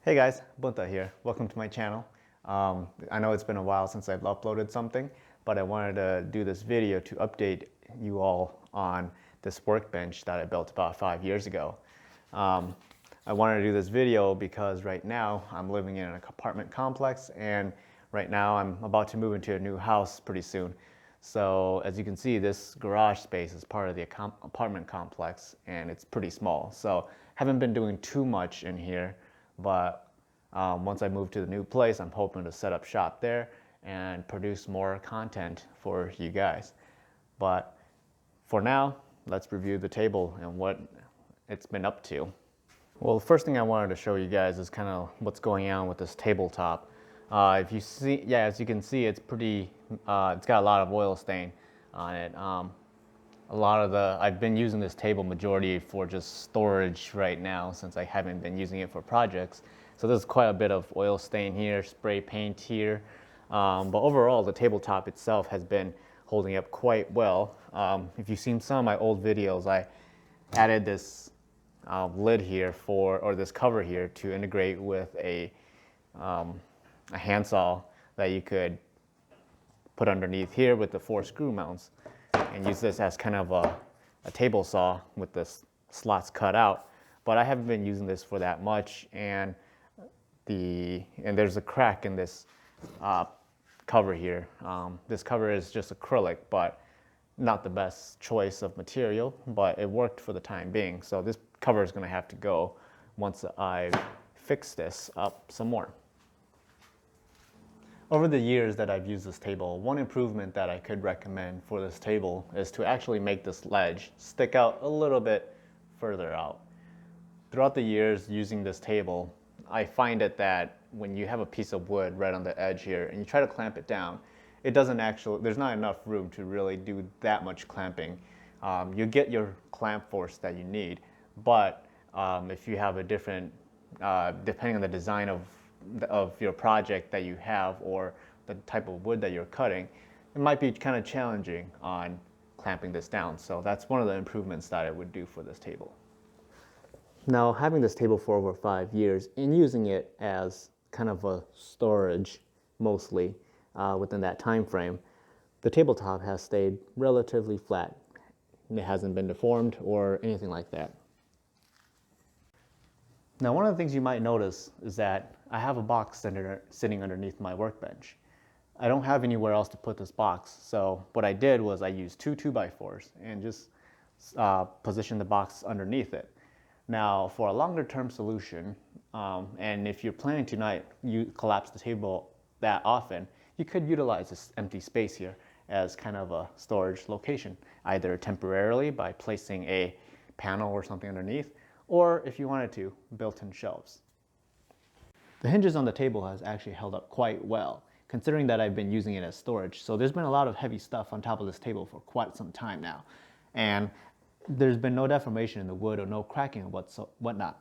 Hey guys, Bunta here. Welcome to my channel. I know it's been a while since I've uploaded something, but I wanted to do this video to update you all on this workbench that I built about 5 years ago. I wanted to do this video because right now I'm living in an apartment complex, and right now I'm about to move into a new house pretty soon. So as you can see, this garage space is part of the apartment complex and it's pretty small. So haven't been doing too much in here, but once I move to the new place, I'm hoping to set up shop there and produce more content for you guys. But for now, let's review the table and what it's been up to. Well, the first thing I wanted to show you guys is kind of what's going on with this tabletop. If you see, yeah, as you can see, it's pretty, it's got a lot of oil stain on it. I've been using this table majority for just storage right now since I haven't been using it for projects. So there's quite a bit of oil stain here, spray paint here. But overall, the tabletop itself has been holding up quite well. If you've seen some of my old videos, I added this lid here or this cover here to integrate with a handsaw that you could put underneath here with the 4 screw mounts and use this as kind of a table saw with the slots cut out. But I haven't been using this for that much, and there's a crack in this cover here. This cover is just acrylic, but not the best choice of material, but it worked for the time being. So this cover is going to have to go once I fix this up some more. Over the years that I've used this table, one improvement that I could recommend for this table is to actually make this ledge stick out a little bit further out. Throughout the years using this table, I find it that when you have a piece of wood right on the edge here and you try to clamp it down, there's not enough room to really do that much clamping. You get your clamp force that you need, but if you have a different, depending on the design of your project that you have or the type of wood that you're cutting, it might be kind of challenging on clamping this down. So that's one of the improvements that I would do for this table. Now, having this table for over 5 years and using it as kind of a storage mostly within that time frame, the tabletop has stayed relatively flat. It hasn't been deformed or anything like that. Now, one of the things you might notice is that I have a box sitting underneath my workbench. I don't have anywhere else to put this box, so what I did was I used 2 2x4s and just positioned the box underneath it. Now, for a longer term solution, and if you're planning to not collapse the table that often, you could utilize this empty space here as kind of a storage location, either temporarily by placing a panel or something underneath, or if you wanted to, built-in shelves. The hinges on the table has actually held up quite well, considering that I've been using it as storage. So there's been a lot of heavy stuff on top of this table for quite some time now. And there's been no deformation in the wood or no cracking and whatnot.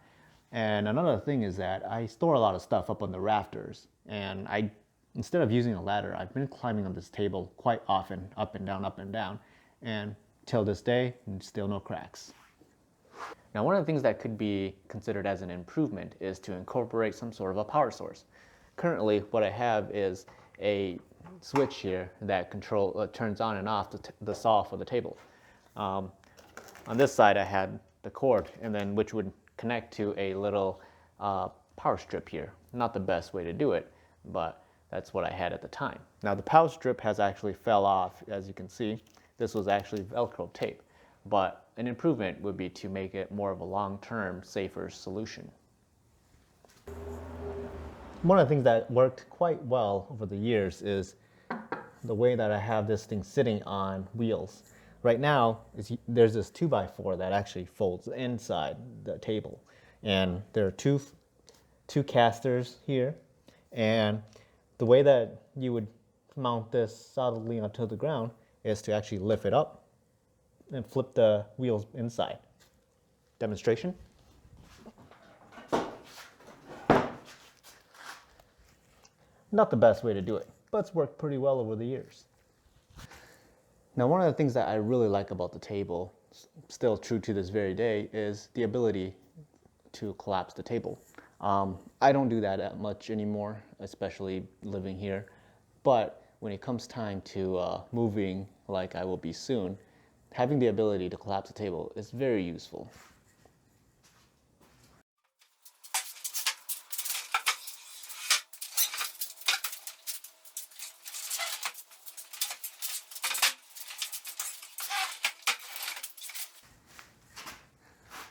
And another thing is that I store a lot of stuff up on the rafters. And instead of using a ladder, I've been climbing on this table quite often, up and down. And till this day, still no cracks. Now, one of the things that could be considered as an improvement is to incorporate some sort of a power source. Currently, what I have is a switch here that turns on and off the saw for the table. On this side, I had the cord, and then which would connect to a little power strip here. Not the best way to do it, but that's what I had at the time. Now, the power strip has actually fell off, as you can see. This was actually Velcro tape, but an improvement would be to make it more of a long-term, safer solution. One of the things that worked quite well over the years is the way that I have this thing sitting on wheels. Right now, there's this 2x4 that actually folds inside the table. And there are two casters here. And the way that you would mount this solidly onto the ground is to actually lift it up and flip the wheels inside. Demonstration. Not the best way to do it, but it's worked pretty well over the years. Now, one of the things that I really like about the table, still true to this very day, is the ability to collapse the table. I don't do that much anymore, especially living here. But when it comes time to moving, like I will be soon, having the ability to collapse a table is very useful.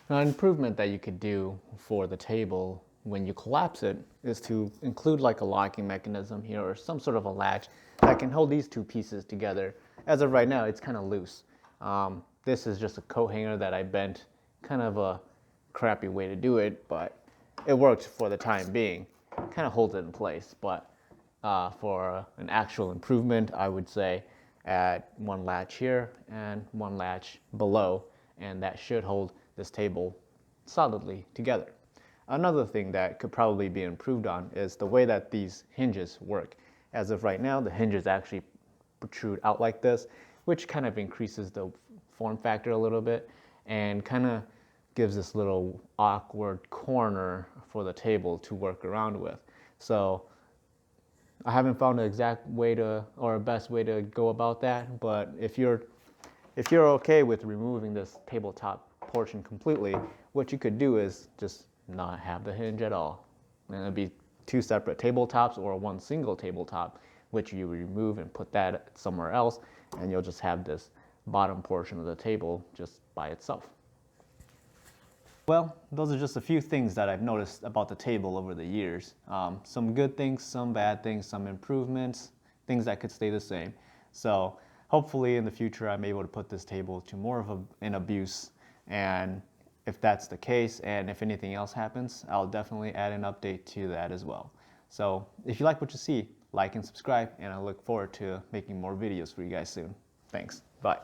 Now, an improvement that you could do for the table when you collapse it is to include like a locking mechanism here or some sort of a latch that can hold these two pieces together. As of right now, it's kind of loose. This is just a coat hanger that I bent, kind of a crappy way to do it, but it worked for the time being. Kind of holds it in place, but for an actual improvement, I would say add one latch here and one latch below, and that should hold this table solidly together. Another thing that could probably be improved on is the way that these hinges work. As of right now, the hinges actually protrude out like this, which kind of increases the form factor a little bit and kind of gives this little awkward corner for the table to work around with. So I haven't found an exact way to, or a best way to go about that, but if you're okay with removing this tabletop portion completely, what you could do is just not have the hinge at all. And it'd be two separate tabletops or one single tabletop, which you remove and put that somewhere else, and you'll just have this bottom portion of the table just by itself. Well, those are just a few things that I've noticed about the table over the years. Some good things, some bad things, some improvements, things that could stay the same. So hopefully in the future I'm able to put this table to more of an abuse, and if that's the case and if anything else happens, I'll definitely add an update to that as well. So if you like what you see, like and subscribe, and I look forward to making more videos for you guys soon. Thanks. Bye.